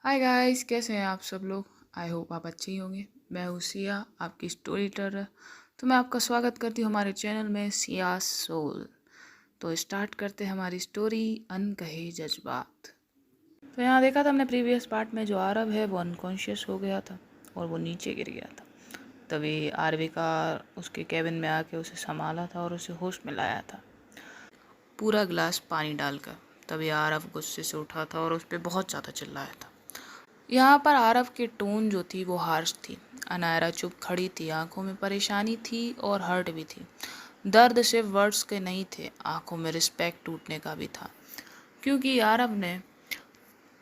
Hi guys, कैसे हैं आप सब लोग। आई होप आप अच्छे ही होंगे। मैं हूँ सिया, आपकी स्टोरी टेलर। तो मैं आपका स्वागत करती हूँ हमारे चैनल में सिया सोल। तो स्टार्ट करते हैं हमारी स्टोरी अनकहे जज्बात। तो यहाँ देखा था हमने प्रीवियस पार्ट में जो आरव है वो अनकॉन्शियस हो गया था और वो नीचे गिर गया था। तभी आरवी का उसके कैबिन में आके उसे संभाला था और उसे होश में लाया था, पूरा गिलास पानी डालकर। तभी आरव गुस्से से उठा था और उस पर बहुत ज़्यादा चिल्लाया था। यहाँ पर आरव की टोन जो थी वो हार्श थी। अनायरा चुप खड़ी थी, आंखों में परेशानी थी और हर्ट भी थी। दर्द सिर्फ वर्ड्स के नहीं थे, आंखों में रिस्पेक्ट टूटने का भी था, क्योंकि आरव ने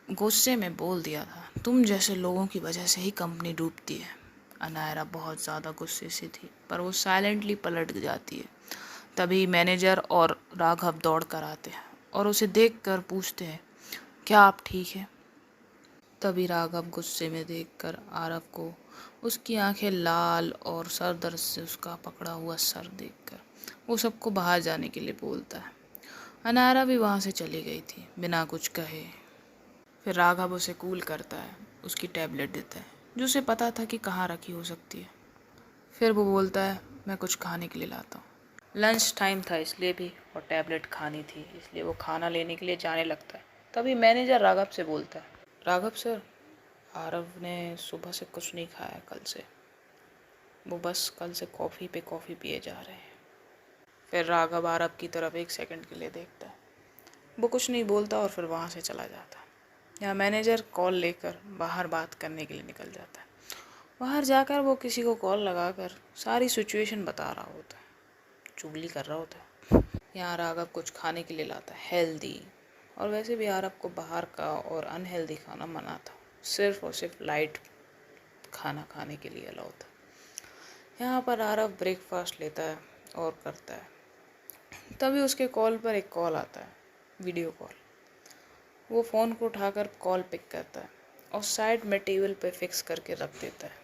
गुस्से में बोल दिया था, तुम जैसे लोगों की वजह से ही कंपनी डूबती है। अनायरा बहुत ज़्यादा गुस्से से थी, पर वो साइलेंटली पलट जाती है। तभी मैनेजर और राघव दौड़ कर आते हैं और उसे देख कर पूछते हैं, क्या आप ठीक है। तभी राघव गुस्से में देखकर आरव को, उसकी आंखें लाल और सर दर्द से उसका पकड़ा हुआ सर देखकर वो सबको बाहर जाने के लिए बोलता है। अनायरा भी वहाँ से चली गई थी बिना कुछ कहे। फिर राघव उसे कूल करता है, उसकी टैबलेट देता है जो उसे पता था कि कहाँ रखी हो सकती है। फिर वो बोलता है, मैं कुछ खाने के लिए लाता हूँ। लंच टाइम था इसलिए भी, और टैबलेट खानी थी इसलिए वो खाना लेने के लिए जाने लगता है। तभी मैनेजर राघव से बोलता है, राघव सर, आरव ने सुबह से कुछ नहीं खाया कल से, वो बस कल से कॉफ़ी पे कॉफ़ी पिए जा रहे हैं। फिर राघव आरव की तरफ एक सेकंड के लिए देखता है, वो कुछ नहीं बोलता और फिर वहाँ से चला जाता है। यहाँ मैनेजर कॉल लेकर बाहर बात करने के लिए निकल जाता है। बाहर जाकर वो किसी को कॉल लगाकर सारी सिचुएशन बता रहा होता है, चुगली कर रहा होता है। यहाँ राघव कुछ खाने के लिए लाता है, हेल्दी। और वैसे भी आरव को बाहर का और अनहेल्दी खाना मना था, सिर्फ और सिर्फ लाइट खाना खाने के लिए अलाउ था। यहाँ पर आरव ब्रेकफास्ट लेता है और करता है। तभी उसके कॉल पर एक कॉल आता है, वीडियो कॉल। वो फ़ोन को उठाकर कॉल पिक करता है और साइड में टेबल पे फिक्स करके रख देता है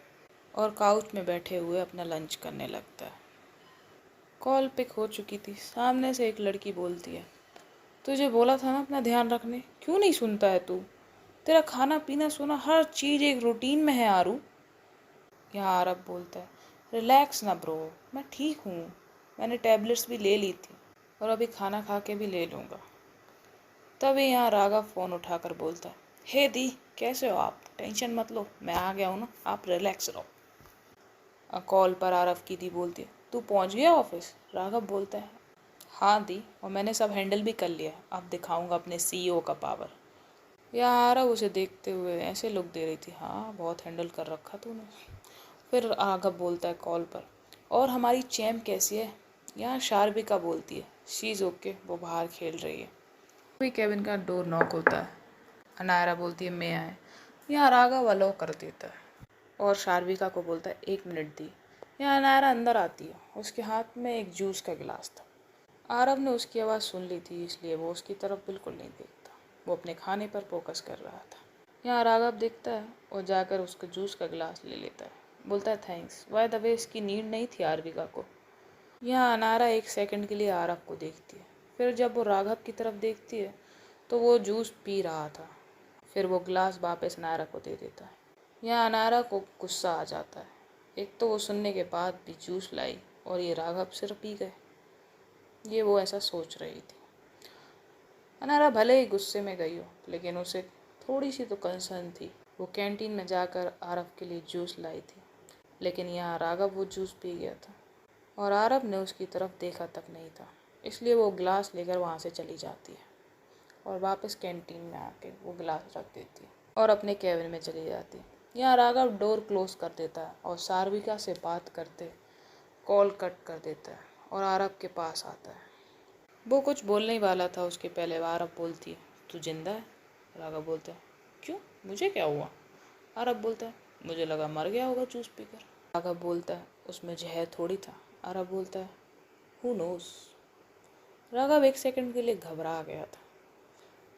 और काउच में बैठे हुए अपना लंच करने लगता है। कॉल पिक हो चुकी थी। सामने से एक लड़की बोलती है, तुझे बोला था ना अपना ध्यान रखने, क्यों नहीं सुनता है तू। तेरा खाना पीना सोना हर चीज़ एक रूटीन में है आरू। यहाँ आरब बोलता है, रिलैक्स ना ब्रो, मैं ठीक हूँ, मैंने टैबलेट्स भी ले ली थी और अभी खाना खा के भी ले लूँगा। तभी यहाँ राघव फ़ोन उठाकर बोलता है, हे दी, कैसे हो आप, टेंशन मत लो, मैं आ गया हूँ ना, आप रिलैक्स रहो। कॉल पर आरव की दी बोलती है, तू पहुँच गया ऑफिस। राघव बोलता है, हाँ दी, और मैंने सब हैंडल भी कर लिया है, अब दिखाऊंगा अपने सीईओ का पावर। या आरव उसे देखते हुए ऐसे लुक दे रही थी, हाँ बहुत हैंडल कर रखा तूने। फिर राघव बोलता है कॉल पर, और हमारी चैम्प कैसी है। यहाँ शारविका बोलती है, शी इज़ ओके, वो बाहर खेल रही है। कोई केबिन का डोर नॉक होता है। अनायरा बोलती है, मैं आए। यहाँ राघव अलाउ कर देता है और शारविका को बोलता है, 1 मिनट दी। यहाँ अनायरा अंदर आती है, उसके हाथ में एक जूस का गिलास था। आरव ने उसकी आवाज़ सुन ली थी, इसलिए वो उसकी तरफ बिल्कुल नहीं देखता, वो अपने खाने पर फोकस कर रहा था। यहाँ राघव देखता है और जाकर उसका जूस का गिलास ले लेता है, बोलता है, थैंक्स, बाय द वे इसकी नीड नहीं थी आरविका को। यहाँ अनारा एक सेकंड के लिए आरव को देखती है, फिर जब वो राघव की तरफ देखती है तो वो जूस पी रहा था। फिर वो गिलास वापस अनारा को दे देता है। यहाँ अनारा को गुस्सा आ जाता है, एक तो वो सुनने के बाद भी जूस लाई और ये राघव सिर्फ पी गए, ये वो ऐसा सोच रही थी। अनारा भले ही गुस्से में गई हो, लेकिन उसे थोड़ी सी तो कंसर्न थी। वो कैंटीन में जाकर आरव के लिए जूस लाई थी, लेकिन यहाँ राघव वो जूस पी गया था और आरव ने उसकी तरफ देखा तक नहीं था, इसलिए वो गिलास लेकर वहाँ से चली जाती है और वापस कैंटीन में आके वो गिलास रख देती है और अपने कैबिन में चली जाती है। यहाँ राघव डोर क्लोज कर देता है और सार्विका से बात करते कॉल कट कर देता है और आरव के पास आता है। वो कुछ बोलने ही वाला था, उसके पहले आरब बोलती है, तू जिंदा है। राघव बोलता है, क्यों, मुझे क्या हुआ। आरब बोलता है, मुझे लगा मर गया होगा जूस पीकर। राघव बोलता है, उसमें जहर थोड़ी था। आरब बोलता है, हु नोस। राघव एक सेकंड के लिए घबरा गया था।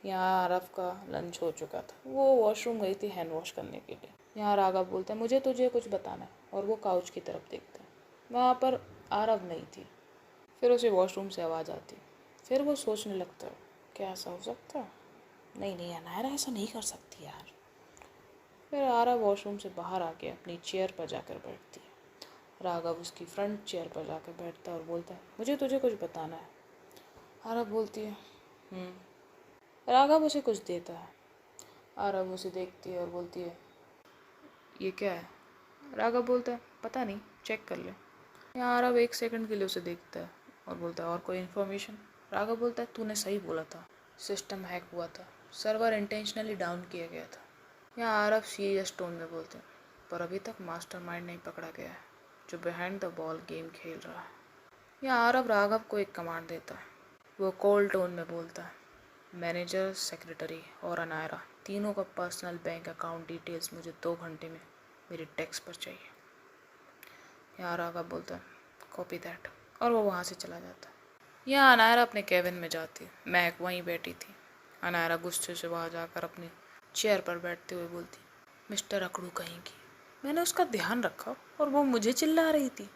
यहाँ आरव का लंच हो चुका था, वो वॉशरूम गई थी हैंड वॉश करने के लिए। यहाँ राघव बोलता है, मुझे तुझे कुछ बताना है, और वो काउच की तरफ देखता है। वहाँ पर आरव नहीं थी। फिर उसे वॉशरूम से आवाज़ आती। फिर वो सोचने लगता है, क्या ऐसा हो सकता है। नहीं नहीं अनायरा ऐसा नहीं कर सकती यार। फिर आरा वॉशरूम से बाहर आके अपनी चेयर पर जाकर बैठती है। राघव उसकी फ्रंट चेयर पर जाकर बैठता है और बोलता है, मुझे तुझे कुछ बताना है। आरव बोलती है, राघव उसे कुछ देता है। आरव उसे देखती है और बोलती है, ये क्या है? राघव बोलता है, पता नहीं, चेक कर ले। यहाँ आरव 1 सेकंड के लिए उसे देखता है और बोलता है, और कोई इन्फॉर्मेशन? राघव बोलता है, तूने सही बोला था, सिस्टम हैक हुआ था, सर्वर इंटेंशनली डाउन किया गया था। यहाँ आरव सीरियस टोन में बोलते हैं, पर अभी तक मास्टरमाइंड नहीं पकड़ा गया है जो बिहाइंड द बॉल गेम खेल रहा है। यहाँ आरव राघव को एक कमांड देता है। वो कोल्ड टोन में बोलता है, मैनेजर, सेक्रेटरी और अनायरा तीनों का पर्सनल बैंक अकाउंट डिटेल्स मुझे 2 घंटे में मेरी डेस्क पर चाहिए। यहाँ राघव बोलता है, कॉपी दैट, और वो वहाँ से चला जाता है। यहाँ अनायरा अपने केबिन में जाती है। महक वहीं बैठी थी। अनायरा गुस्से से वहाँ जाकर अपनी चेयर पर बैठते हुए बोलती, मिस्टर अकड़ू कहीं की, मैंने उसका ध्यान रखा और वो मुझे चिल्ला रही थी।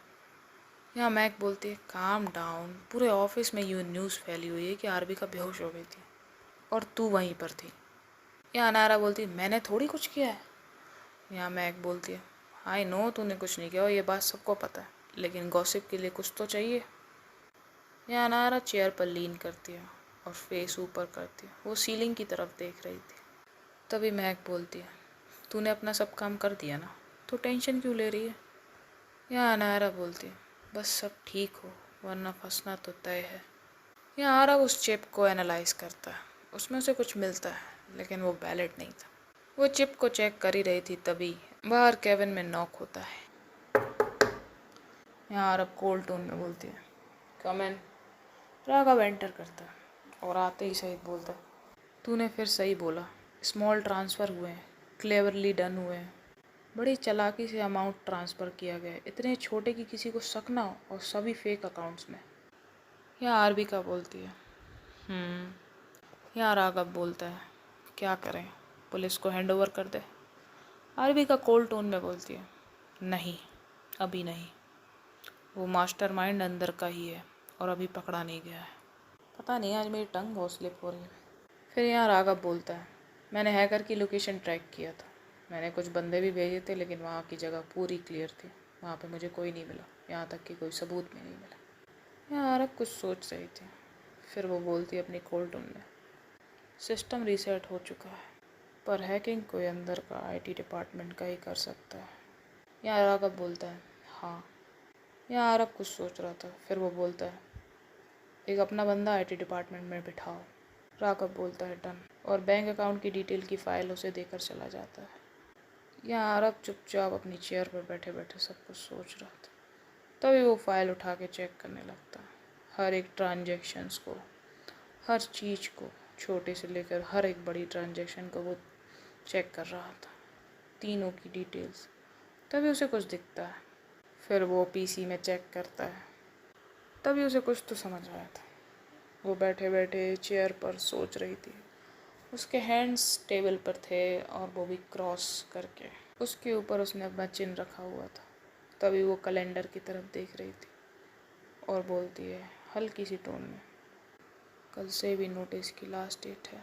यहाँ महक बोलती है, काम डाउन, पूरे ऑफिस में यूँ न्यूज़ फैली हुई है कि आरबी का बेहोश हो गई थी और तू वहीं पर थी। यहाँ अनायरा बोलती है, मैंने थोड़ी कुछ किया है। यहाँ महक बोलती है, आई नो तूने कुछ नहीं किया और ये बात सबको पता है, लेकिन गॉसिप के लिए कुछ तो चाहिए। यहाँ अनायरा चेयर पर लीन करती है और फेस ऊपर करती है। वो सीलिंग की तरफ देख रही थी। तभी महक बोलती है, तूने अपना सब काम कर दिया ना, तो टेंशन क्यों ले रही है? यहाँ अनायरा बोलती है, बस सब ठीक हो, वरना फंसना तो तय है। यहाँ आरव उस चिप को एनालाइज करता है। उसमें उसे कुछ मिलता है, लेकिन वो वैलिड नहीं था। वो चिप को चेक कर ही रही थी, तभी बाहर केबिन में नॉक होता है। यहाँ आरव कोल्ड टोन में बोलती है, कम इन। राघव एंटर करता है और आते ही सहित बोलता है, तूने फिर सही बोला, स्मॉल ट्रांसफ़र हुए हैं, क्लेवरली डन हुए हैं, बड़ी चालाकी से अमाउंट ट्रांसफ़र किया गया है, इतने छोटे कि किसी को शक ना हो, और सभी फेक अकाउंट्स में। यहाँ आरबिका बोलती है, यहाँ राघव बोलता है, क्या करें, पुलिस को हैंडओवर कर दे? आरबिका कोल्ड टोन में बोलती है, नहीं, अभी नहीं, वो मास्टरमाइंड अंदर का ही है और अभी पकड़ा नहीं गया है। पता नहीं, आज मेरी टंग बहुत स्लिप हो रही है। फिर यहाँ राघव बोलता है, मैंने हैकर की लोकेशन ट्रैक किया था, मैंने कुछ बंदे भी भेजे थे, लेकिन वहाँ की जगह पूरी क्लियर थी, वहाँ पे मुझे कोई नहीं मिला, यहाँ तक कि कोई सबूत भी नहीं मिला। यहाँ आरब कुछ सोच रही थी। फिर वो बोलती अपनी कोल्ड टोन में, सिस्टम रीसेट हो चुका है, पर हैकिंग कोई अंदर का आईटी डिपार्टमेंट का ही कर सकता है। यहाँ राघव बोलता है, हाँ। यहाँ आरब कुछ सोच रहा था। फिर वो बोलता है, एक अपना बंदा आईटी डिपार्टमेंट में बिठाओ। राघव बोलता है, डन, और बैंक अकाउंट की डिटेल की फ़ाइल उसे देकर चला जाता है। यहाँ आरब चुपचाप अपनी चेयर पर बैठे बैठे सब कुछ सोच रहा था। तभी वो फ़ाइल उठा के चेक करने लगता है, हर एक ट्रांजैक्शंस को, हर चीज़ को, छोटे से लेकर हर एक बड़ी ट्रांजैक्शन को वो चेक कर रहा था, तीनों की डिटेल्स। तभी उसे कुछ दिखता है। फिर वो पीसी में चेक करता है। तभी उसे कुछ तो समझ आया था। वो बैठे बैठे चेयर पर सोच रही थी। उसके हैंड्स टेबल पर थे और वो भी क्रॉस करके। उसके ऊपर उसने अपना चिन्ह रखा हुआ था। तभी वो कैलेंडर की तरफ देख रही थी और बोलती है हल्की सी टोन में, कल से भी नोटिस की लास्ट डेट है।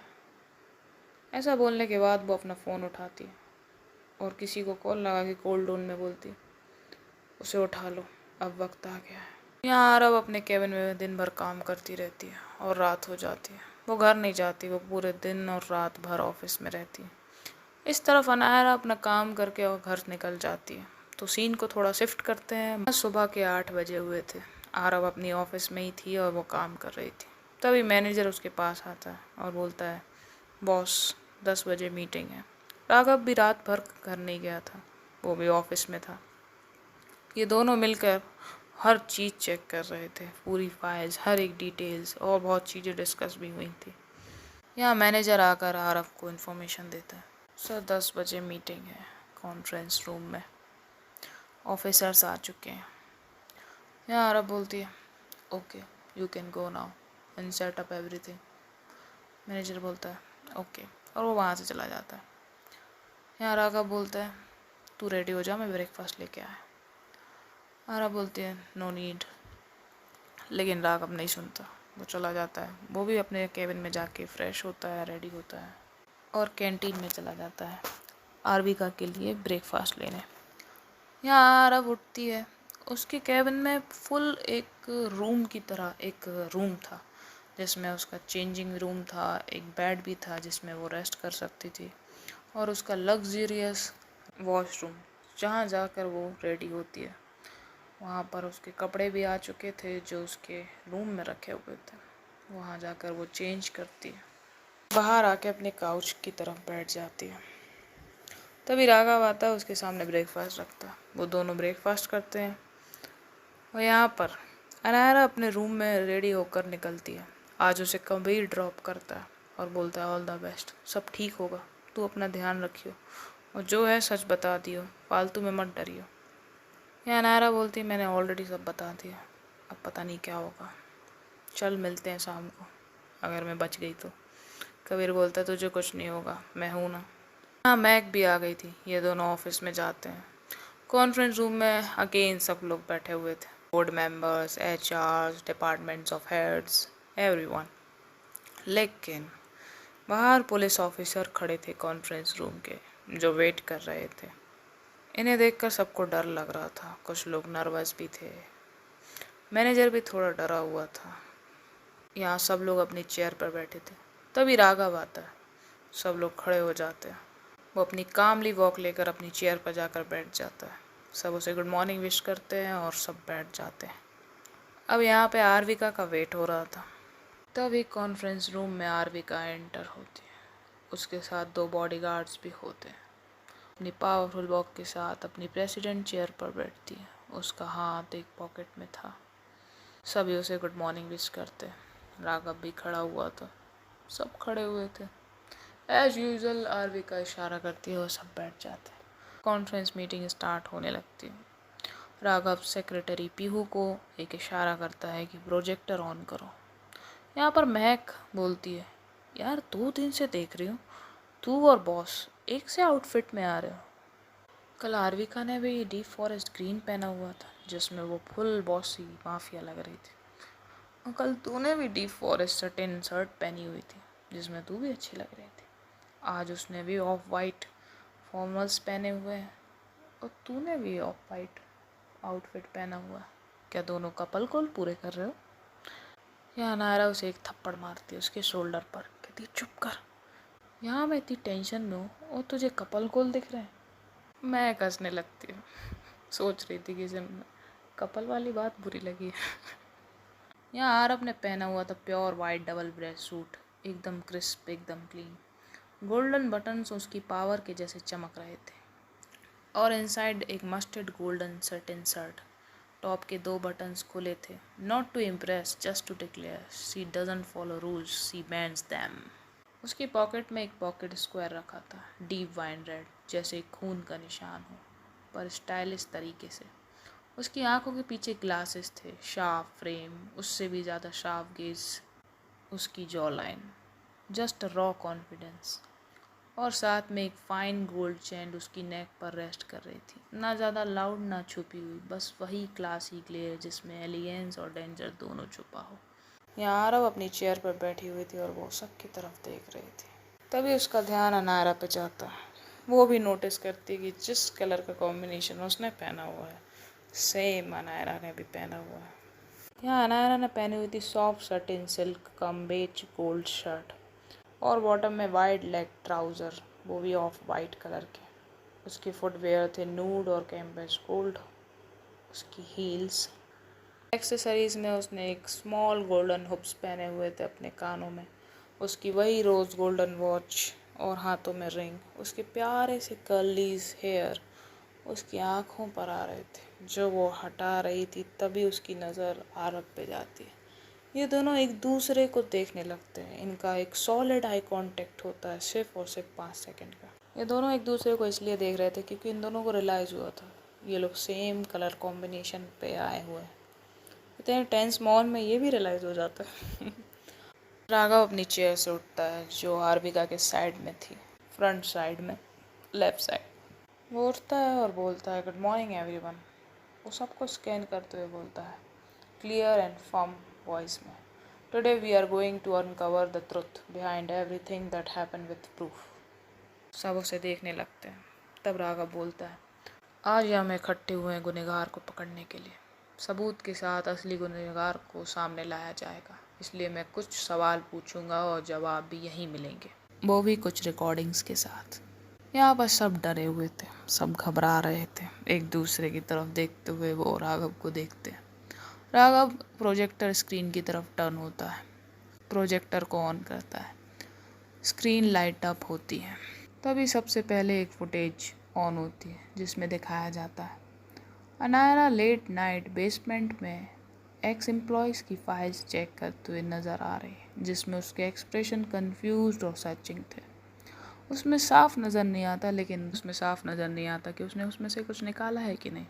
ऐसा बोलने के बाद वो अपना फ़ोन उठाती है और किसी को कॉल लगा के कोल्ड टोन में बोलती, उसे उठा लो, अब वक्त आ गया है। यहाँ आरव अपने केबिन में दिन भर काम करती रहती है और रात हो जाती है। वो घर नहीं जाती, वो पूरे दिन और रात भर ऑफिस में रहती है। इस तरफ अनायरा अपना काम करके और घर निकल जाती है। तो सीन को थोड़ा शिफ्ट करते हैं। सुबह के 8 बजे हुए थे। आरव अपनी ऑफिस में ही थी और वो काम कर रही थी। तभी मैनेजर उसके पास आता है और बोलता है, बॉस 10 बजे मीटिंग है। राघव भी रात भर घर नहीं गया था, वो भी ऑफिस में था। ये दोनों मिलकर हर चीज़ चेक कर रहे थे, पूरी फाइल्स, हर एक डिटेल्स, और बहुत चीज़ें डिस्कस भी हुई थी। यहाँ मैनेजर आकर आरव को इन्फॉर्मेशन देता है, सर 10 बजे मीटिंग है कॉन्फ्रेंस रूम में, ऑफिसर्स आ चुके हैं। यहाँ आरव बोलती है, okay you can go now and set up everything. Manager बोलता है ओके, और वो वहाँ से चला जाता है। यहाँ राघव बोलता है, तू रेडी हो जा, मैं ब्रेकफास्ट लेके आया। आरव बोलती है नो नीड, लेकिन राघव नहीं सुनता, वो चला जाता है। वो भी अपने केबिन में जाके फ्रेश होता है, रेडी होता है और कैंटीन में चला जाता है। आरविका के लिए ब्रेकफास्ट लेने। यहाँ आरव उठती है। उसके कैबिन में फुल एक रूम की तरह एक रूम था, जिसमें उसका चेंजिंग रूम था, एक बेड भी था जिसमें वो रेस्ट कर सकती थी, और उसका लग्जरियस वॉशरूम जहाँ जाकर वो रेडी होती है। वहाँ पर उसके कपड़े भी आ चुके थे जो उसके रूम में रखे हुए थे। वहाँ जाकर वो चेंज करती है, बाहर आके अपने काउच की तरफ बैठ जाती है। तभी राघव आता है, उसके सामने ब्रेकफास्ट रखता है। वो दोनों ब्रेकफास्ट करते हैं और यहाँ पर अनायरा अपने रूम में रेडी होकर निकलती है। आज उसे कबीर ड्रॉप करता है और बोलता है ऑल द बेस्ट, सब ठीक होगा, तू अपना ध्यान रखियो और जो है सच बता दियो, फालतू में मत डरियो। यहाँ अनायरा बोलती है मैंने ऑलरेडी सब बता दिया, अब पता नहीं क्या होगा, चल मिलते हैं शाम को, अगर मैं बच गई तो। कबीर बोलता है तुझे कुछ नहीं होगा, मैं हूँ ना। हाँ, मैक भी आ गई थी। ये दोनों ऑफिस में जाते हैं। कॉन्फ्रेंस रूम में अगेन सब लोग बैठे हुए थे, board members, HR, departments of heads, everyone. लेकिन बाहर पुलिस ऑफिसर खड़े थे कॉन्फ्रेंस रूम के, जो वेट कर रहे थे। इन्हें देखकर सबको डर लग रहा था, कुछ लोग नर्वस भी थे। मैनेजर भी थोड़ा डरा हुआ था। यहाँ सब लोग अपनी चेयर पर बैठे थे। तभी राघव आता है, सब लोग खड़े हो जाते हैं। वो अपनी कामली वॉक लेकर अपनी चेयर पर जाकर बैठ जाता है। सब उसे गुड मॉर्निंग विश करते हैं और सब बैठ जाते हैं। अब यहाँ पे आरविका का वेट हो रहा था। तभी कॉन्फ्रेंस रूम में आरविका एंटर होती है। उसके साथ 2 बॉडीगार्ड्स भी होते हैं। अपनी पावरफुल वॉक के साथ अपनी प्रेसिडेंट चेयर पर बैठती है। उसका हाथ एक पॉकेट में था। सभी उसे गुड मॉर्निंग विश करते हैं। राघव भी खड़ा हुआ था, सब खड़े हुए थे। एज यूजुअल आरविका इशारा करती है और सब बैठ जाते हैं। कॉन्फ्रेंस मीटिंग स्टार्ट होने लगती है। राघव सेक्रेटरी पीहू को एक इशारा करता है कि प्रोजेक्टर ऑन करो। यहाँ पर महक बोलती है यार 2 दिन से देख रही हूँ तू और बॉस एक से आउटफिट में आ रहे हो। कल आरविका ने भी डीप फॉरेस्ट ग्रीन पहना हुआ था, जिसमें वो फुल बॉसी माफिया लग रही थी। और कल तूने भी डीप फॉरेस्ट सटिन शर्ट पहनी हुई थी, जिसमें तू भी अच्छी लग रही थी। आज उसने भी ऑफ वाइट फॉर्मल्स पहने हुए हैं और तूने भी ऑफ वाइट आउटफिट पहना हुआ है। क्या दोनों कपल गोल पूरे कर रहे हो? यहाँ नायरा उसे एक थप्पड़ मारती है उसके शोल्डर पर, कहती चुप कर, यहाँ मैं इतनी टेंशन में हूँ और तुझे कपल गोल दिख रहे हैं। मैं हंसने लगती हूँ, सोच रही थी कि इसे कपल वाली बात बुरी लगी है। यहाँ आरब ने पहना हुआ था pure white double breast suit, एकदम क्रिस्प, एकदम क्लीन। गोल्डन बटन्स उसकी पावर के जैसे चमक रहे थे और इनसाइड एक mustard golden satin shirt. Top के 2 बटन्स खुले थे। Not to impress, just to declare she doesn't follow rules, she bends them. उसकी पॉकेट में एक पॉकेट स्क्वायर रखा था, डीप वाइन रेड, जैसे खून का निशान हो, पर स्टाइलिश तरीके से। उसकी आंखों के पीछे ग्लासेस थे, शार्प फ्रेम, उससे भी ज़्यादा शार्प गेज उसकी jaw line, just raw confidence. और साथ में एक फाइन गोल्ड चेन उसकी नेक पर रेस्ट कर रही थी, ना ज़्यादा लाउड ना छुपी हुई, बस वही क्लासी ग्लेयर जिसमें एलिगेंस और डेंजर दोनों छुपा हो। यहाँ आरव अपनी चेयर पर बैठी हुई थी और वो सबकी तरफ देख रही थी। तभी उसका ध्यान अनायरा पे जाता है। वो भी नोटिस करती कि जिस कलर का कॉम्बिनेशन उसने पहना हुआ है, सेम अनायरा ने भी पहना हुआ है। यहाँ अनायरा ने पहनी हुई थी सॉफ्ट सटिन सिल्क कम बेज गोल्ड शर्ट और बॉटम में वाइड लेग ट्राउज़र, वो भी ऑफ वाइट कलर के। उसके फुटवेयर थे नूड और कैम्पस गोल्ड। उसकी हील्स, एक्सेसरीज में उसने एक स्मॉल गोल्डन हुप्स पहने हुए थे अपने कानों में। उसकी वही रोज़ गोल्डन वॉच और हाथों में रिंग। उसके प्यारे से कर्लीज हेयर उसकी आँखों पर आ रहे थे, जो वो हटा रही थी। तभी उसकी नज़र आरब पे जाती है। ये दोनों एक दूसरे को देखने लगते हैं। इनका एक सॉलिड आई कांटेक्ट होता है, सिर्फ और सिर्फ 5 सेकंड का। ये दोनों एक दूसरे को इसलिए देख रहे थे क्योंकि इन दोनों को रियलाइज़ हुआ था ये लोग सेम कलर कॉम्बिनेशन पे आए हुए हैं। इतने टेंस मॉल में ये भी रियलाइज़ हो जाता है। राघव अपनी चेयर से उठता है, जो आरबिका के साइड में थी, फ्रंट साइड में, लेफ्ट साइड। वो उठता है और बोलता है गुड मॉर्निंग एवरीवन। वो सबको स्कैन करते हुए बोलता है क्लियर एंड फर्म वॉइस में, today we are going to uncover the truth behind everything that happened with proof. सब उसे देखने लगते हैं। तब राघव बोलता है, आज यहाँ हम इकट्ठे हुए हैं गुनहगार को पकड़ने के लिए। सबूत के साथ असली गुनहगार को सामने लाया जाएगा, इसलिए मैं कुछ सवाल पूछूंगा और जवाब भी यहीं मिलेंगे, वो भी कुछ रिकॉर्डिंग्स के साथ। यहाँ पर सब डरे हुए थे, सब घबरा रहे थे, एक दूसरे की तरफ देखते हुए वो राघव को देखते हैं। राघव प्रोजेक्टर स्क्रीन की तरफ टर्न होता है, प्रोजेक्टर को ऑन करता है, स्क्रीन लाइट अप होती है। तभी सबसे पहले एक फुटेज ऑन होती है जिसमें दिखाया जाता है अनायरा लेट नाइट बेसमेंट में एक्स एम्प्लॉयज़ की फाइल्स चेक करते हुए नज़र आ रही है, जिसमें उसके एक्सप्रेशन कंफ्यूज्ड और सर्चिंग थे। उसमें साफ नज़र नहीं आता कि उसने उसमें से कुछ निकाला है कि नहीं।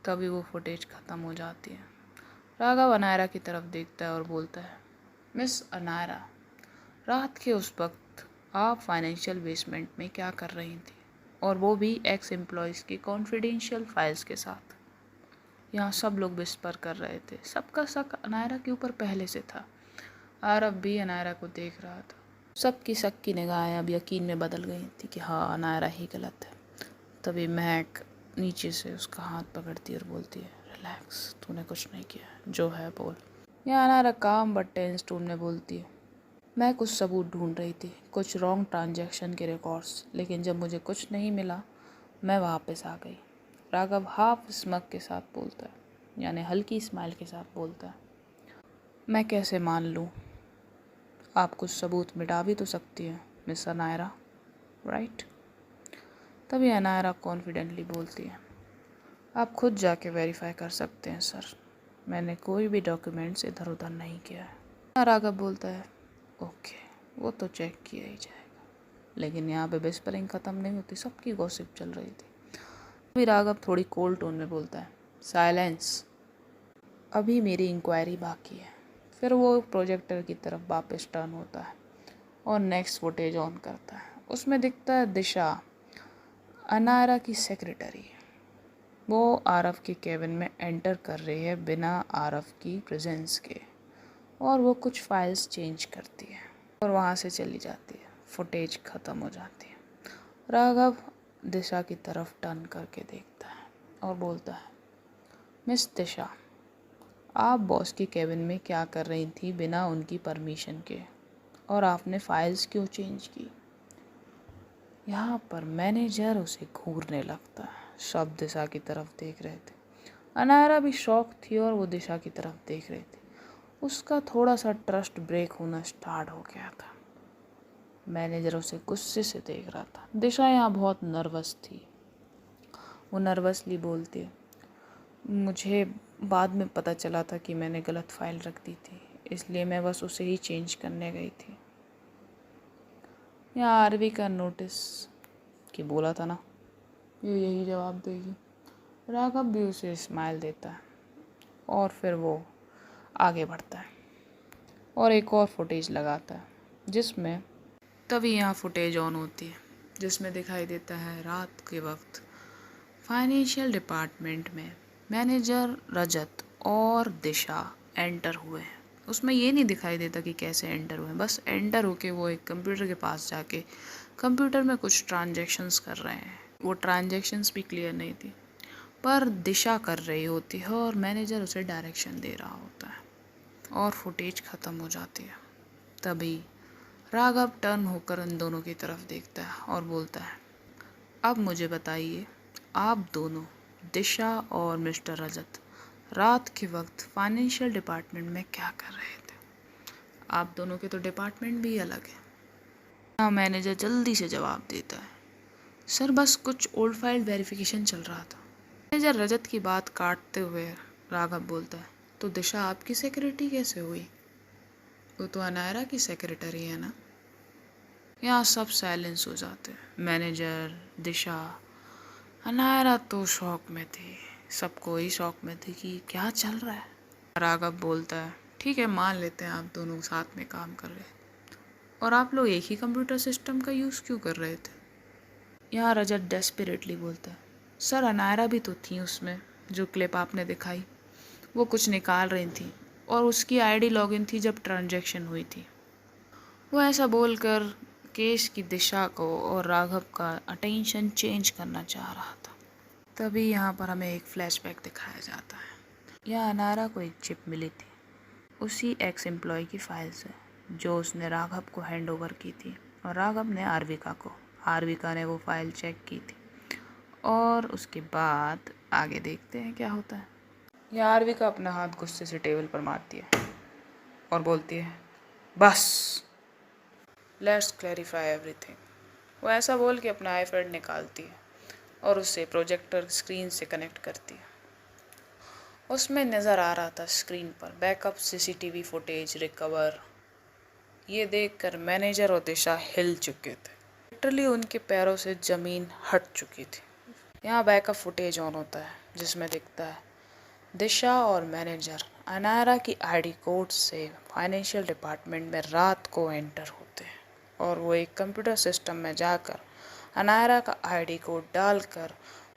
तभी वो फुटेज ख़त्म हो जाती है। राघव अनायरा की तरफ देखता है और बोलता है, मिस अनायरा, रात के उस वक्त आप फाइनेंशियल बेसमेंट में क्या कर रही थी, और वो भी एक्स एम्प्लॉयज़ की कॉन्फिडेंशियल फाइल्स के साथ। यहाँ सब लोग विस्पर कर रहे थे, सबका शक अनायरा के ऊपर पहले से था। आरव भी अनायरा को देख रहा था। सबकी शक की निगाहें अब यकीन में बदल गई थी कि हाँ, अनायरा ही गलत है। तभी महक नीचे से उसका हाथ पकड़ती है और बोलती है, रिलैक्स, तूने कुछ नहीं किया, जो है बोल। यहाँ अनायरा काम बट टेंस टोन में बोलती है, मैं कुछ सबूत ढूंढ रही थी, कुछ रॉन्ग ट्रांजैक्शन के रिकॉर्ड्स, लेकिन जब मुझे कुछ नहीं मिला मैं वापस आ गई। राघव हाफ स्मग के साथ बोलता है, यानी हल्की स्माइल के साथ बोलता है, मैं कैसे मान लूँ, आप कुछ सबूत मिटा भी तो सकती हैं मिस अनायरा, राइट। तभी अनायरा कॉन्फिडेंटली बोलती है, आप खुद जाके वेरीफाई कर सकते हैं सर, मैंने कोई भी डॉक्यूमेंट्स इधर उधर नहीं किया है। राघव बोलता है, ओके, वो तो चेक किया ही जाएगा। लेकिन यहाँ पे विस्परिंग ख़त्म नहीं होती, सबकी गॉसिप चल रही थी। अभी राघव थोड़ी कोल्ड टोन में बोलता है, साइलेंस, अभी मेरी इंक्वायरी बाकी है। फिर वो प्रोजेक्टर की तरफ वापस टर्न होता है और नेक्स्ट फुटेज ऑन करता है। उसमें दिखता है दिशा, अनायरा की सेक्रेटरी। वो आरव के केबिन में एंटर कर रही है बिना आरव की प्रेजेंस के, और वो कुछ फाइल्स चेंज करती है और वहाँ से चली जाती है। फुटेज ख़त्म हो जाती है। राघव दिशा की तरफ टर्न करके देखता है और बोलता है, मिस दिशा, आप बॉस के केबिन में क्या कर रही थी बिना उनकी परमिशन के, और आपने फाइल्स क्यों चेंज की। यहाँ पर मैनेजर उसे घूरने लगता है। सब दिशा की तरफ देख रहे थे। अनायरा भी शॉक थी और वो दिशा की तरफ देख रही थी। उसका थोड़ा सा ट्रस्ट ब्रेक होना स्टार्ट हो गया था। मैनेजर उसे गुस्से से देख रहा था। दिशा यहाँ बहुत नर्वस थी। वो नर्वसली बोलती है, मुझे बाद में पता चला था कि मैंने गलत फाइल रख दी थी, इसलिए मैं बस उसे ही चेंज करने गई थी। यहाँ आरवी का नोटिस कि बोला था ना, ये यही जवाब देगी। राघव भी उसे स्माइल देता है और फिर वो आगे बढ़ता है और एक और फुटेज लगाता है जिसमें, तभी यहाँ फुटेज ऑन होती है जिसमें दिखाई देता है रात के वक्त फाइनेंशियल डिपार्टमेंट में मैनेजर रजत और दिशा एंटर हुए हैं। उसमें ये नहीं दिखाई देता कि कैसे एंटर हुए, बस एंटर होके वो एक कंप्यूटर के पास जाके कंप्यूटर में कुछ ट्रांजैक्शंस कर रहे हैं। वो ट्रांजैक्शंस भी क्लियर नहीं थी, पर दिशा कर रही होती है और मैनेजर उसे डायरेक्शन दे रहा होता है और फुटेज ख़त्म हो जाती है। तभी राघव टर्न होकर उन दोनों की तरफ देखता है और बोलता है, अब मुझे बताइए, आप दोनों, दिशा और मिस्टर रजत, रात के वक्त फाइनेंशियल डिपार्टमेंट में क्या कर रहे थे। आप दोनों के तो डिपार्टमेंट भी अलग है। हाँ, मैनेजर जल्दी से जवाब देता है, सर बस कुछ ओल्ड फाइल वेरिफिकेशन चल रहा था। मैनेजर रजत की बात काटते हुए राघव बोलता है, तो दिशा आपकी सेक्रेटरी कैसे हुई, वो तो अनायरा की सेक्रेटरी है ना। यहाँ सब साइलेंस हो जाते हैं। मैनेजर, दिशा, अनायरा तो शौक में थी, सबको ही शौक में थी कि क्या चल रहा है। राघव बोलता है, ठीक है, मान लेते हैं आप दोनों साथ में काम कर रहे हैं, और आप लोग एक ही कंप्यूटर सिस्टम का यूज़ क्यों कर रहे थे। यहाँ रजत डेस्परेटली बोलता है, सर अनायरा भी तो थी उसमें, जो क्लिप आपने दिखाई, वो कुछ निकाल रही थी और उसकी आईडी लॉगिन थी जब ट्रांजैक्शन हुई थी। वो ऐसा बोलकर केस की दिशा को और राघव का अटेंशन चेंज करना चाह रहा था। तभी यहाँ पर हमें एक फ्लैशबैक दिखाया जाता है। यहाँ अनारा को एक चिप मिली थी, उसी एक्स एम्प्लॉय की फाइल से, जो उसने राघव को हैंड ओवर की थी, और राघव ने आरविका को। आरविका ने वो फाइल चेक की थी, और उसके बाद आगे देखते हैं क्या होता है। यहाँ आरविका अपना हाथ गुस्से से टेबल पर मारती है और बोलती है, बस, लेट्स क्लैरिफाई एवरीथिंग। वो ऐसा बोल के अपना आईपैड निकालती है और उसे प्रोजेक्टर स्क्रीन से कनेक्ट करती है। उसमें नज़र आ रहा था स्क्रीन पर बैकअप सीसीटीवी फुटेज रिकवर। ये देखकर मैनेजर और दिशा हिल चुके थे, लिटरली उनके पैरों से ज़मीन हट चुकी थी। यहाँ बैकअप फुटेज ऑन होता है, जिसमें दिखता है दिशा और मैनेजर अनारा की आईडी कोड से फाइनेंशियल डिपार्टमेंट में रात को एंटर होते हैं, और वो एक कंप्यूटर सिस्टम में जाकर अनारा का आईडी कोड डालकर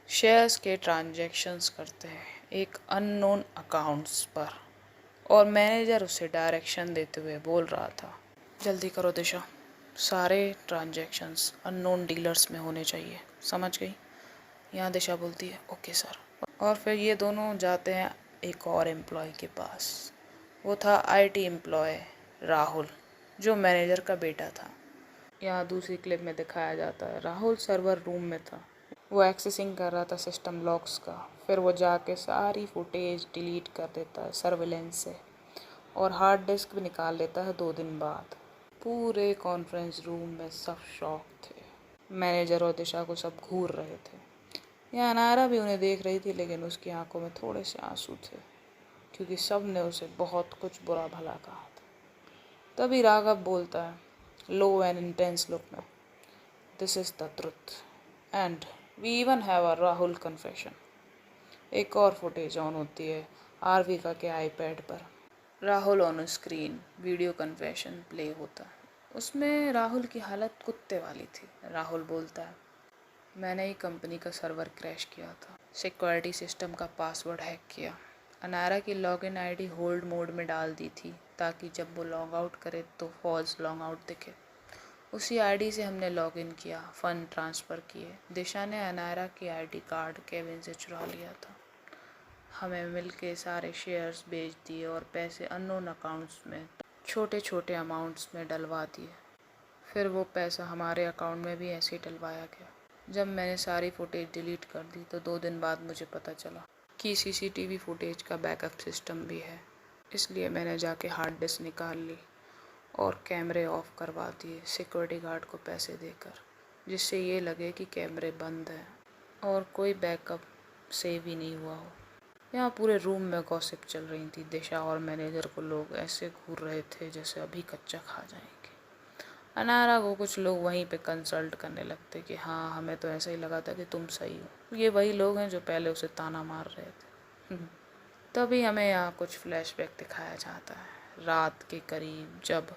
शेयर्स के ट्रांजैक्शंस करते हैं एक अननोन अकाउंट्स पर। और मैनेजर उसे डायरेक्शन देते हुए बोल रहा था, जल्दी करो दिशा, सारे ट्रांजैक्शंस अननोन डीलर्स में होने चाहिए, समझ गई? यहाँ दिशा बोलती है, ओके सर। और फिर ये दोनों जाते हैं एक और एम्प्लॉय के पास। वो था आईटी एम्प्लॉय राहुल, जो मैनेजर का बेटा था। यहाँ दूसरी क्लिप में दिखाया जाता है राहुल सर्वर रूम में था। वो एक्सेसिंग कर रहा था सिस्टम लॉक्स का। फिर वो जाके सारी फुटेज डिलीट कर देता है सर्विलेंस से, और हार्ड डिस्क भी निकाल लेता है 2 दिन बाद। पूरे कॉन्फ्रेंस रूम में सब शॉक थे। मैनेजर और दिशा को सब घूर रहे थे। यहाँ अनारा भी उन्हें देख रही थी, लेकिन उसकी आंखों में थोड़े से आंसू थे, क्योंकि सब ने उसे बहुत कुछ बुरा भला कहा था। तभी राघव बोलता है लो एंड इंटेंस लुक में, this is the truth and we even have a Rahul confession. एक और फुटेज ऑन होती है आरविका के आईपैड पर। Rahul on screen video confession play होता है। उसमें राहुल की हालत कुत्ते वाली थी। राहुल बोलता है, मैंने ही कंपनी का सर्वर क्रैश किया था, सिक्योरिटी सिस्टम का पासवर्ड हैक किया, अनारा की लॉगिन आईडी होल्ड मोड में डाल दी थी ताकि जब वो लॉग आउट करे तो फॉल्स लॉग आउट दिखे। उसी आईडी से हमने लॉगिन किया, फ़ंड ट्रांसफ़र किए। दिशा ने अनारा की आईडी कार्ड केविन से चुरा लिया था। हमें मिलके सारे शेयर्स बेच दिए और पैसे अननोन अकाउंट्स में छोटे छोटे अमाउंट्स में डलवा दिए। फिर वो पैसा हमारे अकाउंट में भी ऐसे ही डलवाया गया। जब मैंने सारी फुटेज डिलीट कर दी तो 2 दिन बाद मुझे पता चला कि सीसीटीवी फुटेज का बैकअप सिस्टम भी है। इसलिए मैंने जाके हार्ड डिस्क निकाल ली और कैमरे ऑफ करवा दिए सिक्योरिटी गार्ड को पैसे देकर, जिससे ये लगे कि कैमरे बंद हैं और कोई बैकअप सेव ही नहीं हुआ हो। यहाँ पूरे रूम में गॉसिप चल रही थी। दिशा और मैनेजर को लोग ऐसे घूर रहे थे जैसे अभी कच्चा खा जाएंगे। अनारा को कुछ लोग वहीं पे कंसल्ट करने लगते कि हाँ, हमें तो ऐसा ही लगा था कि तुम सही हो। ये वही लोग हैं जो पहले उसे ताना मार रहे थे। तभी हमें यहाँ कुछ फ्लैशबैक दिखाया जाता है रात के करीब, जब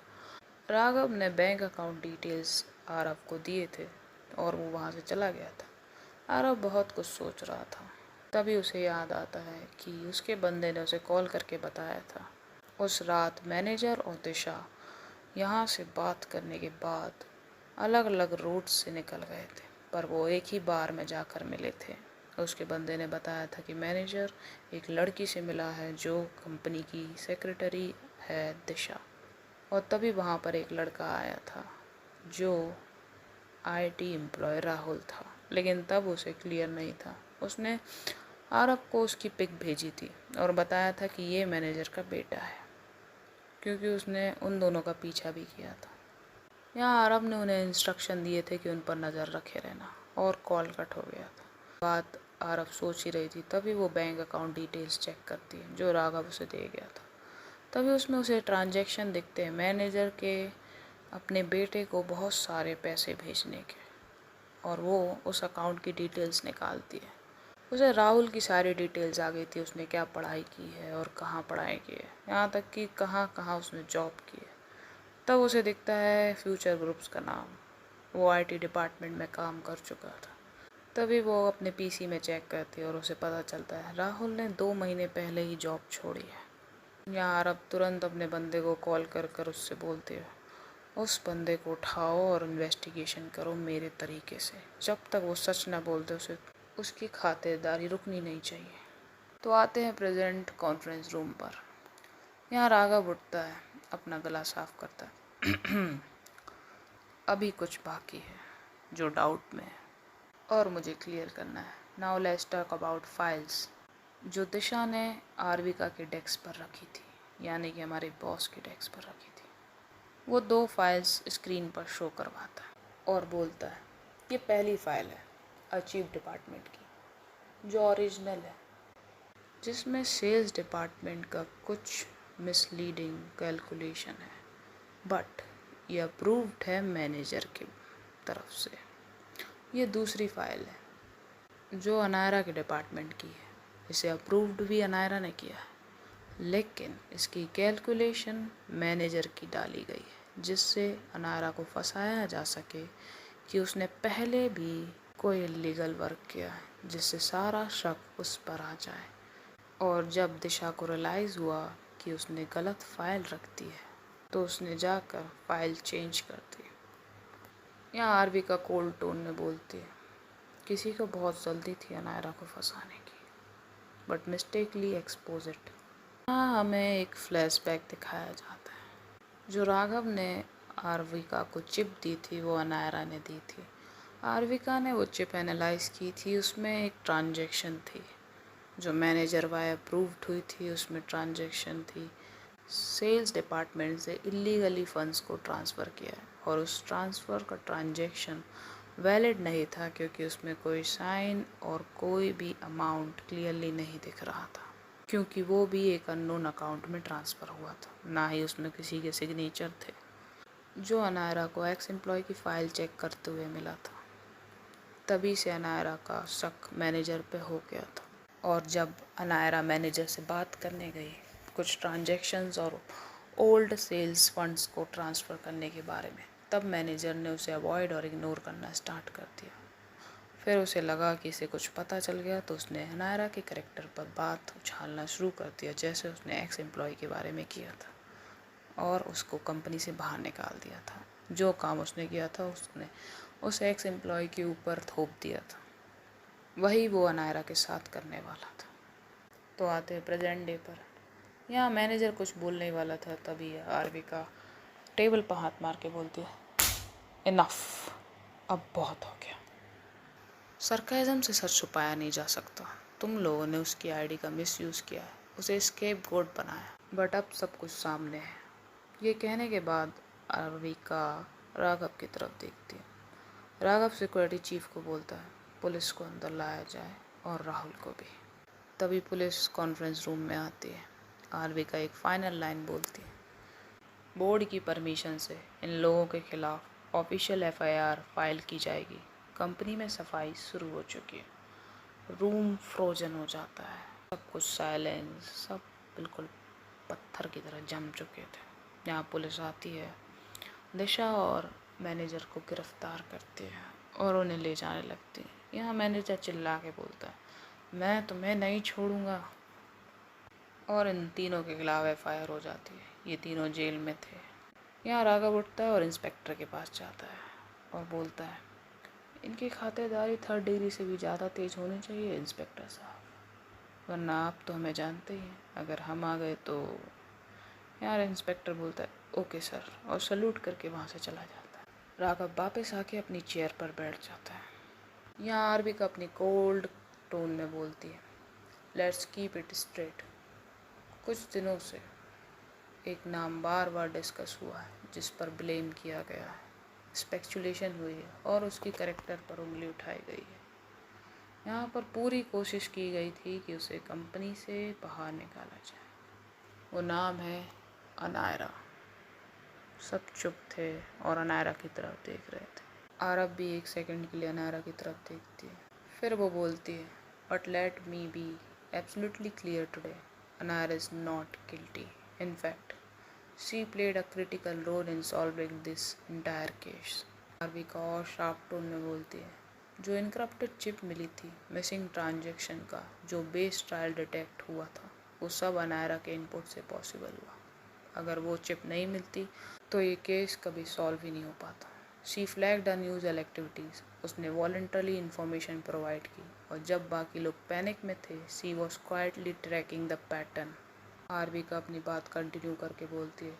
राघव ने बैंक अकाउंट डिटेल्स आरव को दिए थे और वो वहाँ से चला गया था। आरव बहुत कुछ सोच रहा था। तभी उसे याद आता है कि उसके बंदे ने उसे कॉल करके बताया था उस रात मैनेजर और दिशा यहाँ से बात करने के बाद अलग अलग रूट्स से निकल गए थे, पर वो एक ही बार में जाकर मिले थे। उसके बंदे ने बताया था कि मैनेजर एक लड़की से मिला है जो कंपनी की सेक्रेटरी है, दिशा। और तभी वहाँ पर एक लड़का आया था जो आईटी एम्प्लॉय राहुल था, लेकिन तब उसे क्लियर नहीं था। उसने आरव को उसकी पिक भेजी थी और बताया था कि ये मैनेजर का बेटा है, क्योंकि उसने उन दोनों का पीछा भी किया था। यहाँ आरव ने उन्हें इंस्ट्रक्शन दिए थे कि उन पर नज़र रखे रहना, और कॉल कट हो गया था। बात आरव सोच ही रही थी, तभी वो बैंक अकाउंट डिटेल्स चेक करती है जो राघव उसे दे गया था। तभी उसमें उसे ट्रांजैक्शन दिखते हैं मैनेजर के अपने बेटे को बहुत सारे पैसे भेजने के, और वो उस अकाउंट की डिटेल्स निकालती है। उसे राहुल की सारी डिटेल्स आ गई थी, उसने क्या पढ़ाई की है और कहाँ पढ़ाई की है, यहाँ तक कि कहाँ कहाँ उसने जॉब की है। तब उसे दिखता है फ्यूचर ग्रुप्स का नाम। वो आईटी डिपार्टमेंट में काम कर चुका था। तभी वो अपने पीसी में चेक करती है और उसे पता चलता है राहुल ने 2 महीने पहले ही जॉब छोड़ी है। यहाँ अरब तुरंत अपने बंदे को कॉल कर कर उससे बोलती है, उस बंदे को उठाओ और इन्वेस्टिगेशन करो मेरे तरीके से। जब तक वो सच ना बोलते उसे उसकी खातिरदारी रुकनी नहीं चाहिए। तो आते हैं प्रेजेंट कॉन्फ्रेंस रूम पर। यहाँ राघव उठता है, अपना गला साफ करता है। अभी कुछ बाकी है जो डाउट में है और मुझे क्लियर करना है। Now let's talk about files जो दिशा ने आरविका के डेस्क पर रखी थी, यानी कि हमारे बॉस के डेस्क पर रखी थी। वो 2 फाइल्स स्क्रीन पर शो करवाता है और बोलता है ये पहली फाइल है अचीव डिपार्टमेंट की, जो ओरिजिनल है, जिसमें सेल्स डिपार्टमेंट का कुछ मिसलीडिंग कैलकुलेशन है, बट ये अप्रूव्ड है मैनेजर की तरफ से। ये दूसरी फाइल है जो अनायरा के डिपार्टमेंट की है, इसे अप्रूव्ड भी अनायरा ने किया है, लेकिन इसकी कैलकुलेशन मैनेजर की डाली गई है, जिससे अनायरा को फंसाया जा सके कि उसने पहले भी कोई इलीगल वर्क किया है, जिससे सारा शक उस पर आ जाए। और जब दिशा को रियलाइज़ हुआ कि उसने गलत फाइल रख दी है, तो उसने जाकर फाइल चेंज कर दी। यहाँ आरविका कोल्ड टोन में बोलती है किसी को बहुत जल्दी थी अनायरा को फंसाने की, बट मिस्टेकली एक्सपोज इट। यहाँ हमें एक फ्लैशबैक दिखाया जाता है। जो राघव ने आरविका को चिप दी थी वो अनायरा ने दी थी। आरविका ने वो चिप एनालाइज की थी, उसमें एक ट्रांजैक्शन थी जो मैनेजर वाई अप्रूव्ड हुई थी, उसमें ट्रांजैक्शन थी सेल्स डिपार्टमेंट से इलीगली फंड्स को ट्रांसफ़र किया है, और उस ट्रांसफ़र का ट्रांजैक्शन वैलिड नहीं था क्योंकि उसमें कोई साइन और कोई भी अमाउंट क्लियरली नहीं दिख रहा था, क्योंकि वो भी एक अननोन अकाउंट में ट्रांसफ़र हुआ था, ना ही उसमें किसी के सिग्नेचर थे। जो अनायरा को एक्स एम्प्लॉय की फ़ाइल चेक करते हुए मिला था, तभी से अनायरा का शक मैनेजर पे हो गया था। और जब अनायरा मैनेजर से बात करने गई कुछ ट्रांजैक्शंस और ओल्ड सेल्स फंड्स को ट्रांसफ़र करने के बारे में, तब मैनेजर ने उसे अवॉइड और इग्नोर करना स्टार्ट कर दिया। फिर उसे लगा कि इसे कुछ पता चल गया, तो उसने अनायरा के कैरेक्टर पर बात उछालना शुरू कर दिया, जैसे उसने एक्स एम्प्लॉय के बारे में किया था, और उसको कंपनी से बाहर निकाल दिया था। जो काम उसने किया था उसने उस एक्स एम्प्लॉय के ऊपर थोप दिया था, वही वो अनायरा के साथ करने वाला था। तो आते हैं प्रेजेंट डे पर। यहाँ मैनेजर कुछ बोलने वाला था, तभी आरविका टेबल पर हाथ मार के बोलती है इनफ, अब बहुत हो गया। सरकाइज़म से सच छुपाया नहीं जा सकता। तुम लोगों ने उसकी आईडी का मिसयूज़ किया है, उसे स्केप गोट बनाया, बट अब सब कुछ सामने है। ये कहने के बाद आरविका राघव की तरफ देखती है। राघव सिक्योरिटी चीफ को बोलता है पुलिस को अंदर लाया जाए और राहुल को भी। तभी पुलिस कॉन्फ्रेंस रूम में आती है। आरविका एक फाइनल लाइन बोलती है बोर्ड की परमिशन से इन लोगों के खिलाफ ऑफिशियल एफआईआर फाइल की जाएगी। कंपनी में सफाई शुरू हो चुकी है। रूम फ्रोजन हो जाता है, सब कुछ साइलेंस, सब बिल्कुल पत्थर की तरह जम चुके थे। यहाँ पुलिस आती है, दिशा और मैनेजर को गिरफ्तार करती है और उन्हें ले जाने लगती है। यहाँ मैनेजर चिल्ला के बोलता है मैं तुम्हें नहीं छोड़ूंगा, और इन तीनों के खिलाफ एफआईआर हो जाती है। ये तीनों जेल में थे। यहाँ राघव उठता है और इंस्पेक्टर के पास जाता है और बोलता है इनकी खातिरदारी 3rd डिग्री से भी ज़्यादा तेज़ होनी चाहिए इंस्पेक्टर साहब, वरना आप तो हमें जानते ही हैं, अगर हम आ गए तो। यार इंस्पेक्टर बोलता है ओके सर, और सल्यूट करके वहाँ से चला जाता है। राघव वापस आके अपनी चेयर पर बैठ जाता है। यहाँ आरविका अपनी कोल्ड टोन में बोलती है लेट्स कीप इट स्ट्रेट। कुछ दिनों से एक नाम बार बार डिस्कस हुआ है जिस पर ब्लेम किया गया है, स्पेकुलेशन हुई है और उसकी कैरेक्टर पर उंगली उठाई गई है। यहाँ पर पूरी कोशिश की गई थी कि उसे कंपनी से बाहर निकाला जाए। वो नाम है अनायरा। सब चुप थे और अनायरा की तरफ देख रहे थे। आरब भी एक सेकंड के लिए अनायरा की तरफ देखती है, फिर वो बोलती है but let me be absolutely clear today, Anaira is not guilty. In fact, she played a critical role in solving this entire case. आरविका और शार्प टोन में बोलती है जो इनक्रप्टेड चिप मिली थी मिसिंग ट्रांजैक्शन का जो बेस ट्रायल डिटेक्ट हुआ था, वो सब अनायरा के इनपुट से पॉसिबल हुआ। अगर वो चिप नहीं मिलती तो ये केस कभी सॉल्व ही नहीं हो पाता। शी फ्लैग्ड अनयूजुअल एक्टिविटीज़, उसने वॉलंटरली इंफॉर्मेशन प्रोवाइड की, और जब बाकी लोग पैनिक में थे, she was quietly tracking the pattern. Aarvi का अपनी बात कंटिन्यू करके बोलती है,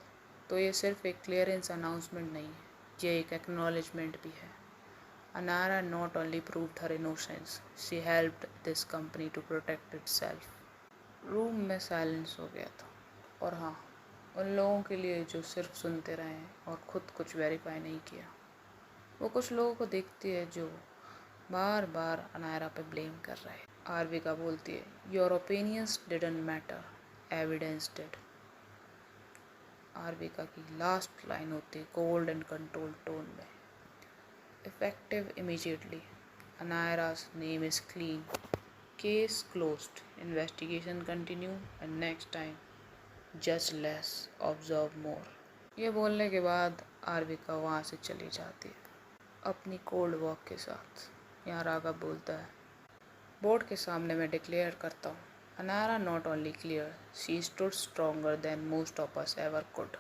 तो ये सिर्फ एक क्लियरेंस अनाउंसमेंट नहीं है, ये एक एक्नॉलेजमेंट भी है। Anara not only proved her innocence, she helped this company to protect itself. Room में साइलेंस हो गया था, और हाँ, उन लोगों के लिए जो सिर्फ सुनते रहे और खुद कुछ वेरीफाई नहीं किया। वो कुछ लोगों को देखती है जो बार बार अनायरा पे ब्लेम कर रहे हैं। आरविका बोलती है, your opinions didn't matter, evidence did. Aarvika की लास्ट लाइन होती है कोल्ड एंड कंट्रोल्ड टोन में, effective immediately. Anayra's name is clean. Case closed. Investigation continue and next time judge less, observe more. ये बोलने के बाद आरविका वहाँ से चली जाती है अपनी कोल्ड वॉक के साथ। यहाँ राघव बोलता है, बोर्ड के सामने मैं डिक्लेयर करता हूँ, Anaira not only clear, she stood stronger than most of us ever could.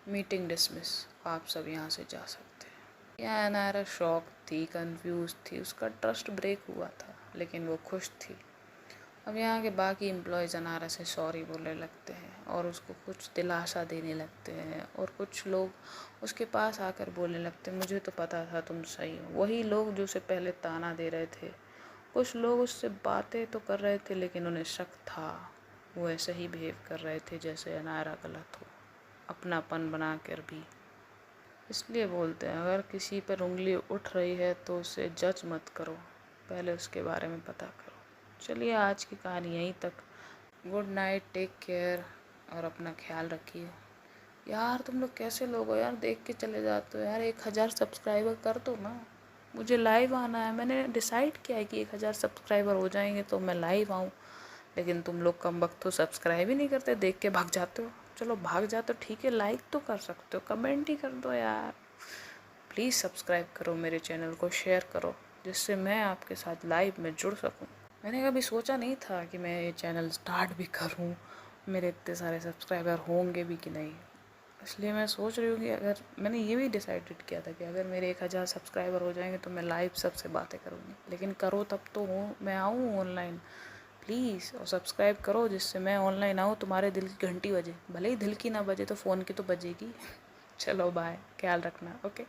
Meeting dismiss, आप सब यहाँ से जा सकते। यहाँ अनायरा शॉक थी, कंफ्यूज थी, उसका ट्रस्ट ब्रेक हुआ था, लेकिन वो खुश थी। अब यहाँ के बाकी एम्प्लॉयज़ अनायरा से सॉरी बोलने लगते हैं और उसको कुछ दिलासा देने लगते हैं, और कुछ लोग उसके पास आकर बोलने लगते हैं, मुझे तो पता था तुम सही हो। वही लोग जो उसे पहले ताना दे रहे थे, कुछ लोग उससे बातें तो कर रहे थे लेकिन उन्हें शक था, वो ऐसे ही बिहेव कर रहे थे जैसे अनायरा गलत हो, अपनापन बना कर भी। इसलिए बोलते हैं, अगर किसी पर उंगली उठ रही है तो उसे जज मत करो, पहले उसके बारे में पता करो। चलिए आज की कहानी यहीं तक। गुड नाइट, टेक केयर, और अपना ख्याल रखिए। यार तुम लोग कैसे लोग हो यार, देख के चले जाते हो यार। 1000 सब्सक्राइबर कर दो ना, मुझे लाइव आना है। मैंने डिसाइड किया है कि 1000 सब्सक्राइबर हो जाएंगे तो मैं लाइव आऊँ, लेकिन तुम लोग कम वक्त तो सब्सक्राइब ही नहीं करते, देख के भाग जाते हो। चलो भाग जाते हो ठीक है, लाइक तो कर सकते हो, कमेंट ही कर दो यार। प्लीज़ सब्सक्राइब करो मेरे चैनल को, शेयर करो, जिससे मैं आपके साथ लाइव में जुड़ सकूं। मैंने कभी सोचा नहीं था कि मैं ये चैनल स्टार्ट भी करूं, मेरे इतने सारे सब्सक्राइबर होंगे भी कि नहीं। इसलिए मैं सोच रही हूँ कि अगर मैंने ये भी डिसाइडेड किया था कि अगर मेरे 1000 सब्सक्राइबर हो जाएंगे तो मैं लाइव सबसे बातें करूँगी। लेकिन करो तब तो हूँ, मैं आऊँ ऑनलाइन प्लीज़, और सब्सक्राइब करो जिससे मैं ऑनलाइन आऊँ, तुम्हारे दिल की घंटी बजे, भले ही दिल की ना बजे तो फ़ोन की तो बजेगी। चलो बाय, ख्याल रखना, ओके।